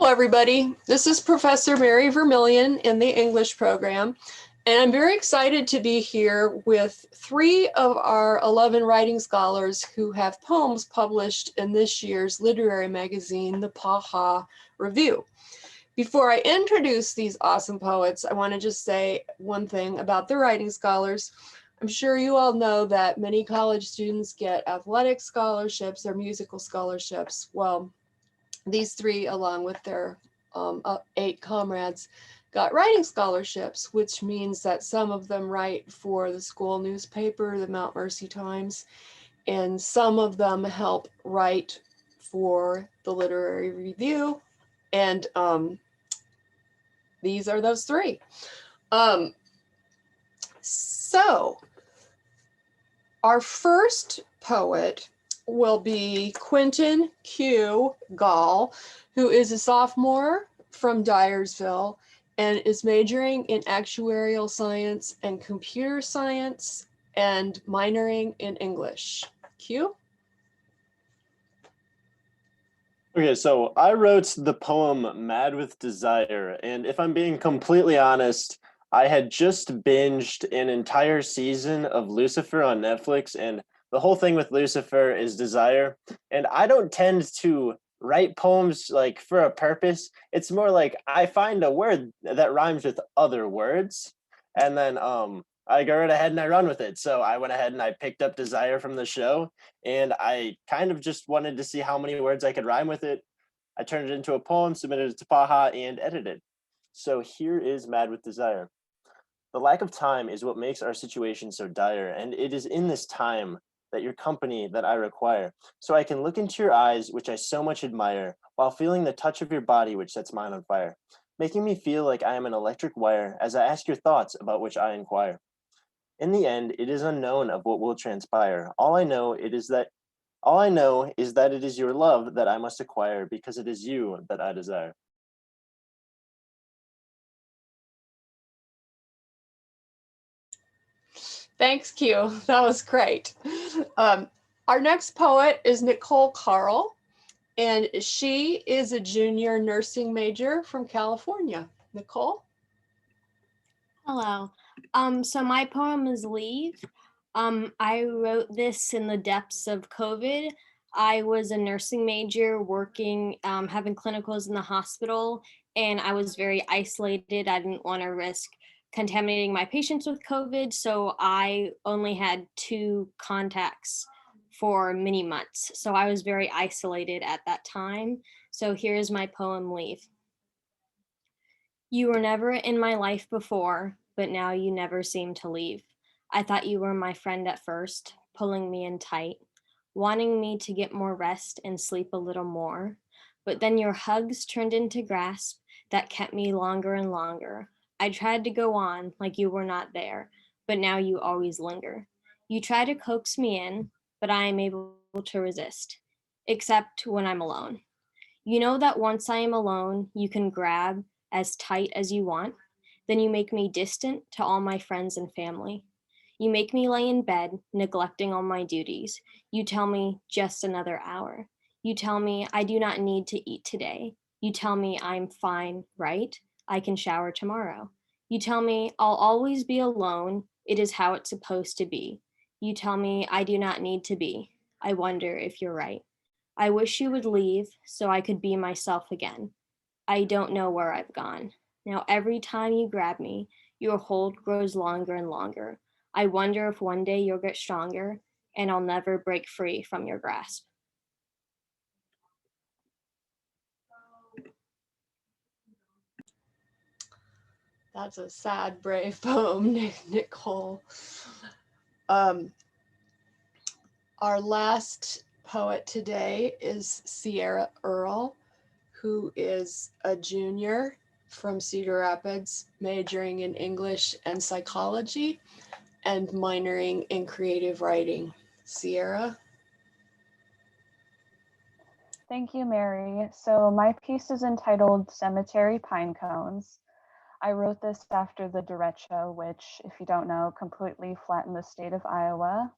Hello, everybody. This is Professor Mary Vermillion in the English program, and I'm very excited to be here with 3 of our 11 writing scholars who have poems published in this year's literary magazine, the Paha Review. Before I introduce these awesome poets, I want to just say one thing about the writing scholars. I'm sure you all know that many college students get athletic scholarships or musical scholarships. Well, these 3, along with their 8 comrades, got writing scholarships, which means that some of them write for the school newspaper, the Mount Mercy Times, and some of them help write for the literary review. And these are those 3. So our first poet will be Quinton Q. Gaul, who is a sophomore from Dyersville and is majoring in actuarial science and computer science and minoring in English. Q? Okay, so I wrote the poem Mad with Desire, and if I'm being completely honest, I had just binged an entire season of Lucifer on Netflix, and the whole thing with Lucifer is desire. And I don't tend to write poems like for a purpose. It's more like I find a word that rhymes with other words, and then I go right ahead and I run with it. So I went ahead and I picked up Desire from the show, and I kind of just wanted to see how many words I could rhyme with it. I turned it into a poem, submitted it to Paha, and edited. So here is Mad with Desire. The lack of time is what makes our situation so dire, and it is in this time that your company that I require, so I can look into your eyes, which I so much admire, while feeling the touch of your body, which sets mine on fire, making me feel like I am an electric wire as I ask your thoughts about which I inquire. In the end, it is unknown of what will transpire. All I know is that it is your love that I must acquire, because it is you that I desire. Thanks, Q. That was great. Our next poet is Nicole Carl, and she is a junior nursing major from California. Nicole? Hello. So my poem is Leave. I wrote this in the depths of COVID. I was a nursing major working, having clinicals in the hospital, and I was very isolated. I didn't want to risk contaminating my patients with COVID, so I only had 2 contacts for many months. So I was very isolated at that time. So here's my poem, Leave. You were never in my life before, but now you never seem to leave. I thought you were my friend at first, pulling me in tight, wanting me to get more rest and sleep a little more. But then your hugs turned into grasp that kept me longer and longer. I tried to go on like you were not there, but now you always linger. You try to coax me in, but I am able to resist, except when I'm alone. You know that once I am alone, you can grab as tight as you want. Then you make me distant to all my friends and family. You make me lay in bed, neglecting all my duties. You tell me just another hour. You tell me I do not need to eat today. You tell me I'm fine, right? I can shower tomorrow. You tell me I'll always be alone. It is how it's supposed to be. You tell me I do not need to be. I wonder if you're right. I wish you would leave so I could be myself again. I don't know where I've gone. Now, every time you grab me, your hold grows longer and longer. I wonder if one day you'll get stronger and I'll never break free from your grasp. That's a sad, brave poem, Nicole. Um, our last poet today is Sierra Earle, who is a junior from Cedar Rapids, majoring in English and psychology and minoring in creative writing. Sierra? Thank you, Mary. So my piece is entitled Cemetery Pine Cones. I wrote this after the derecho, which, if you don't know, completely flattened the state of Iowa.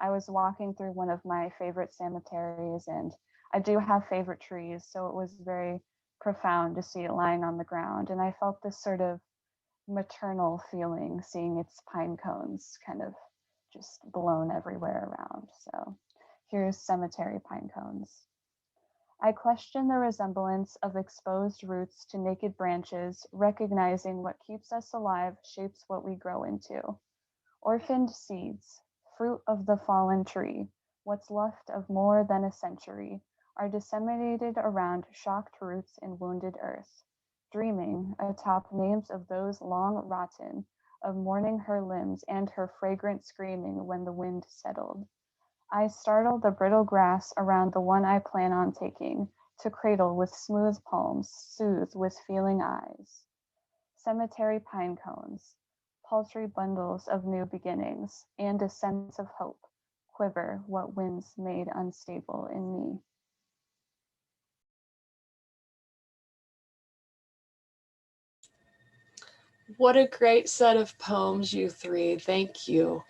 I was walking through one of my favorite cemeteries, and I do have favorite trees, so it was very profound to see it lying on the ground. And I felt this sort of maternal feeling seeing its pine cones kind of just blown everywhere around. So here's cemetery pine cones. I question the resemblance of exposed roots to naked branches, recognizing what keeps us alive shapes what we grow into. Orphaned seeds, fruit of the fallen tree, what's left of more than a century, are disseminated around shocked roots in wounded earth, dreaming atop names of those long rotten, of mourning her limbs and her fragrant screaming when the wind settled. I startle the brittle grass around the one I plan on taking, to cradle with smooth palms, soothe with feeling eyes. Cemetery pine cones, paltry bundles of new beginnings, and a sense of hope, quiver what winds made unstable in me. What a great set of poems, you three. Thank you.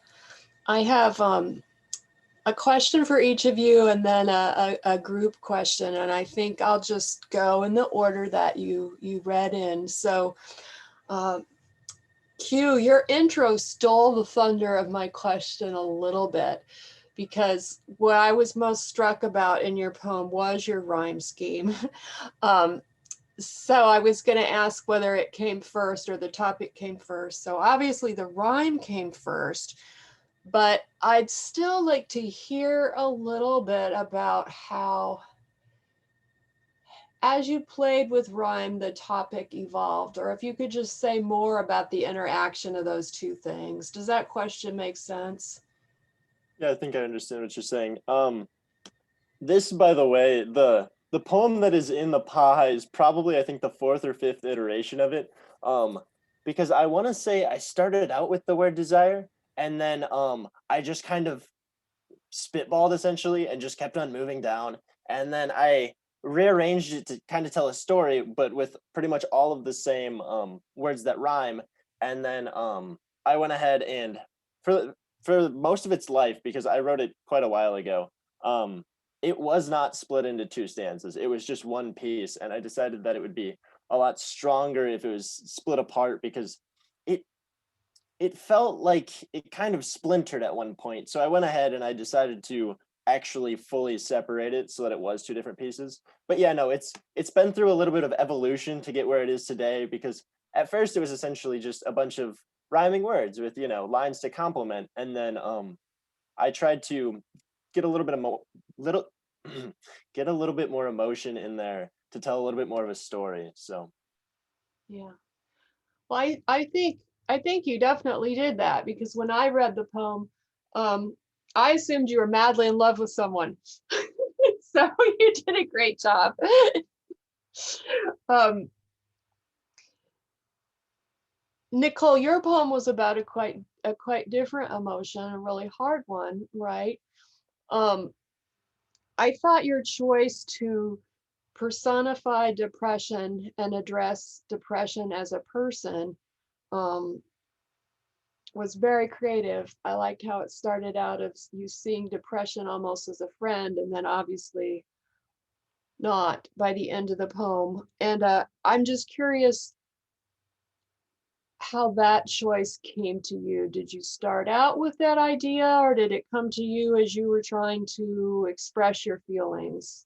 I have a question for each of you and then a group question. And I think I'll just go in the order that you read in. So Q, your intro stole the thunder of my question a little bit, because what I was most struck about in your poem was your rhyme scheme. So I was going to ask whether it came first or the topic came first. So obviously the rhyme came first, but I'd still like to hear a little bit about how, as you played with rhyme, the topic evolved, or if you could just say more about the interaction of those two things. Does that question make sense? Yeah, I think I understand what you're saying. This, by the way, the poem that is in the pie is probably, I think, the fourth or fifth iteration of it. Because I want to say I started out with the word desire, and then I just kind of spitballed essentially and just kept on moving down. And then I rearranged it to kind of tell a story, but with pretty much all of the same words that rhyme. And then I went ahead and for most of its life, because I wrote it quite a while ago, it was not split into two stanzas. It was just one piece. And I decided that it would be a lot stronger if it was split apart, because it felt like it kind of splintered at one point. So I went ahead and I decided to actually fully separate it so that it was two different pieces. But yeah, no, it's been through a little bit of evolution to get where it is today, because at first it was essentially just a bunch of rhyming words with, lines to complement. And then I tried to get a little bit of get a little bit more emotion in there to tell a little bit more of a story. So Yeah. Well, I think you definitely did that, because when I read the poem, I assumed you were madly in love with someone. So you did a great job. Nicole, your poem was about a quite different emotion, a really hard one, right? I thought your choice to personify depression and address depression as a person was very creative. I liked how it started out of you seeing depression almost as a friend, and then obviously not by the end of the poem. And I'm just curious how that choice came to you. Did you start out with that idea, or did it come to you as you were trying to express your feelings?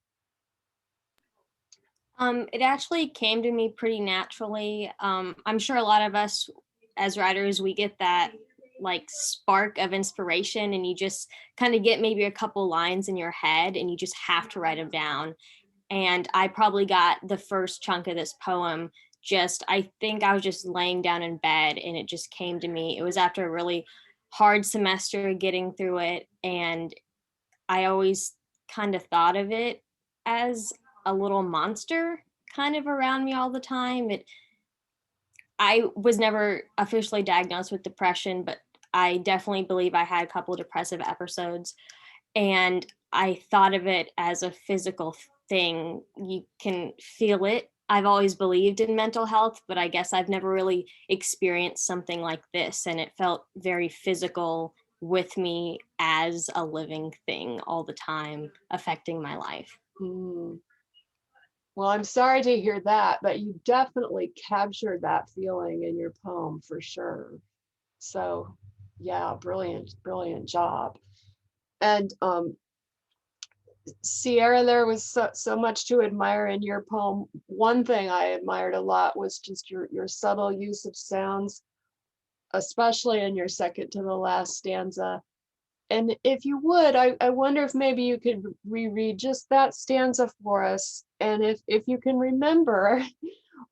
It actually came to me pretty naturally. I'm sure a lot of us as writers, we get that like spark of inspiration, and you just kind of get maybe a couple lines in your head and you just have to write them down. And I probably got the first chunk of this poem I think I was just laying down in bed and it just came to me. It was after a really hard semester getting through it. And I always kind of thought of it as a little monster kind of around me all the time. I was never officially diagnosed with depression, but I definitely believe I had a couple of depressive episodes. And I thought of it as a physical thing. You can feel it. I've always believed in mental health, but I guess I've never really experienced something like this. And it felt very physical with me as a living thing all the time, affecting my life. Mm. Well, I'm sorry to hear that, but you definitely captured that feeling in your poem for sure. So yeah, brilliant, brilliant job. And Sierra, there was so much to admire in your poem. One thing I admired a lot was just your subtle use of sounds, especially in your second to the last stanza. And if you would, I wonder if maybe you could reread just that stanza for us. And if you can remember,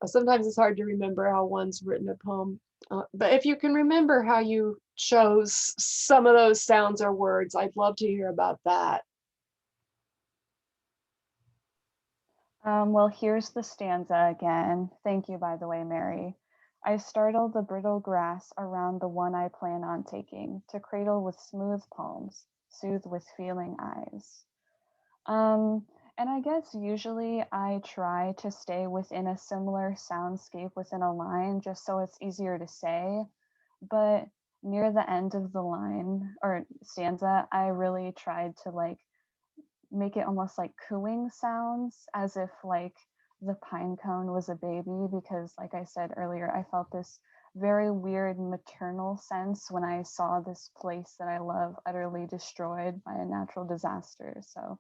sometimes it's hard to remember how one's written a poem, but if you can remember how you chose some of those sounds or words, I'd love to hear about that. Well, here's the stanza again. Thank you, by the way, Mary. I startle the brittle grass around the one I plan on taking, to cradle with smooth palms, soothe with feeling eyes. And I guess usually I try to stay within a similar soundscape within a line just so it's easier to say. But near the end of the line or stanza, I really tried to like make it almost like cooing sounds as if like the pine cone was a baby, because like I said earlier, I felt this very weird maternal sense when I saw this place that I love utterly destroyed by a natural disaster. So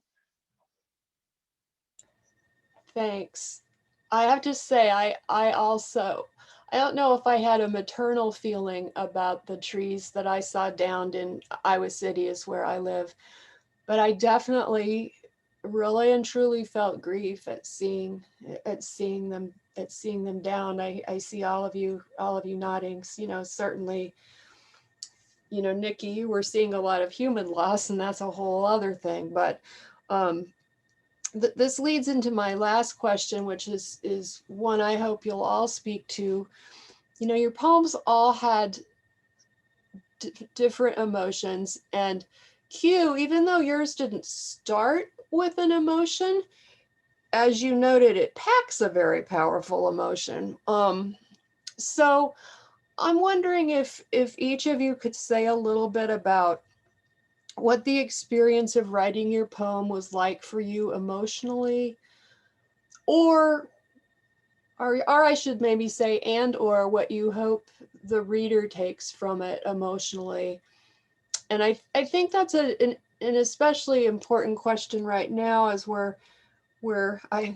Thanks. I have to say, I also, I don't know if I had a maternal feeling about the trees that I saw downed in Iowa City is where I live, but I definitely really and truly felt grief at seeing them down. I see all of you nodding, certainly, Nikki, we're seeing a lot of human loss, and that's a whole other thing. But this leads into my last question, which is one I hope you'll all speak to. Your poems all had different emotions, and Q, even though yours didn't start with an emotion, as you noted, it packs a very powerful emotion. So I'm wondering if each of you could say a little bit about what the experience of writing your poem was like for you emotionally, or I should maybe say, and or what you hope the reader takes from it emotionally. And I think that's an especially important question right now, as we're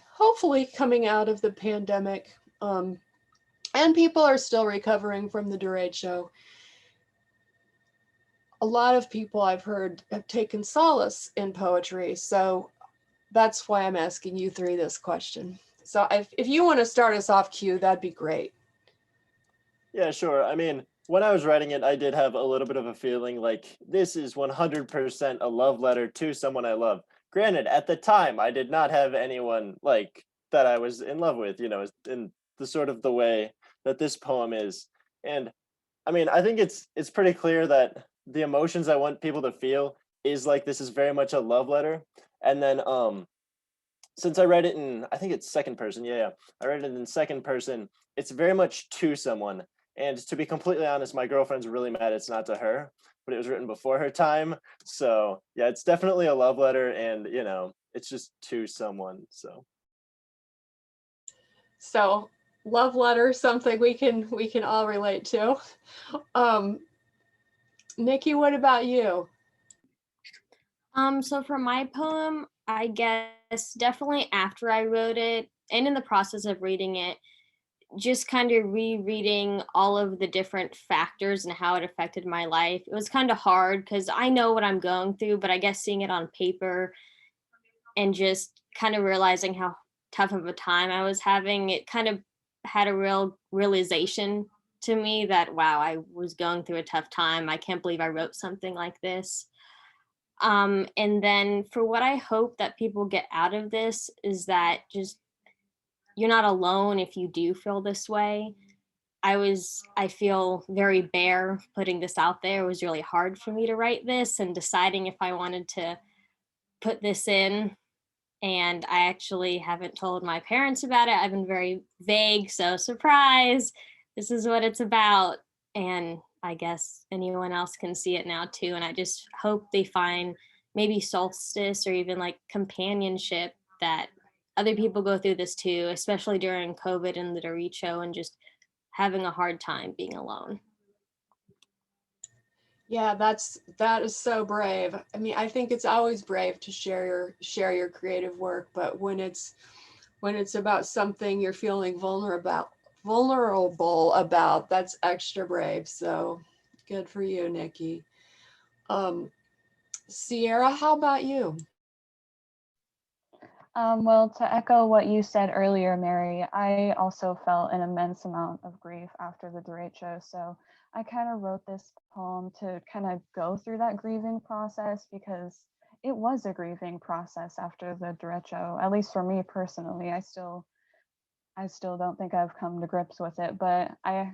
hopefully coming out of the pandemic, and people are still recovering from the derecho. A lot of people I've heard have taken solace in poetry, so that's why I'm asking you three this question. So if you want to start us off, Q, that'd be great. Yeah, sure. I mean, when I was writing it, I did have a little bit of a feeling like this is 100% a love letter to someone I love. Granted, at the time, I did not have anyone like that I was in love with, in the sort of the way that this poem is. And I mean, I think it's pretty clear that the emotions I want people to feel is like this is very much a love letter. And then since I read it in, I think it's second person. Yeah, I read it in second person. It's very much to someone. And to be completely honest, my girlfriend's really mad it's not to her, but it was written before her time. So yeah, it's definitely a love letter, and it's just to someone. So love letter, something we can all relate to. Nikki, what about you? So for my poem, I guess definitely after I wrote it and in the process of reading it, just kind of rereading all of the different factors and how it affected my life. It was kind of hard because I know what I'm going through, but I guess seeing it on paper and just kind of realizing how tough of a time I was having, it kind of had a real realization to me that, wow, I was going through a tough time. I can't believe I wrote something like this. And then for what I hope that people get out of this is that just you're not alone if you do feel this way. I feel very bare putting this out there. It was really hard for me to write this and deciding if I wanted to put this in. And I actually haven't told my parents about it. I've been very vague, so surprise, this is what it's about. And I guess anyone else can see it now too. And I just hope they find maybe solstice or even like companionship that other people go through this too, especially during COVID and the derecho and just having a hard time being alone. Yeah, that is so brave. I mean, I think it's always brave to share your creative work, but when it's about something you're feeling vulnerable about, that's extra brave. So good for you, Nikki. Sierra, how about you? Well, to echo what you said earlier, Mary, I also felt an immense amount of grief after the derecho. So I kind of wrote this poem to kind of go through that grieving process because it was a grieving process after the derecho, at least for me personally. I still don't think I've come to grips with it, but I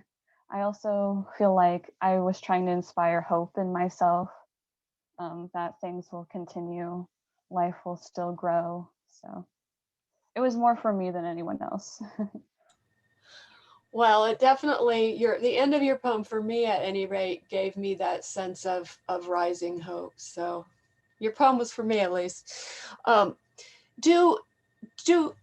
also feel like I was trying to inspire hope in myself, that things will continue, life will still grow. So it was more for me than anyone else. Well, it definitely the end of your poem for me at any rate gave me that sense of rising hope. So your poem was for me at least. Do do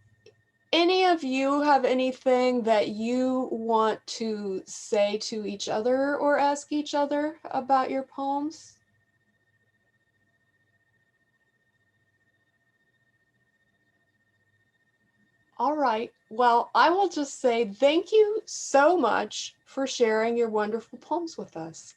any of you have anything that you want to say to each other or ask each other about your poems? All right. Well, I will just say thank you so much for sharing your wonderful poems with us.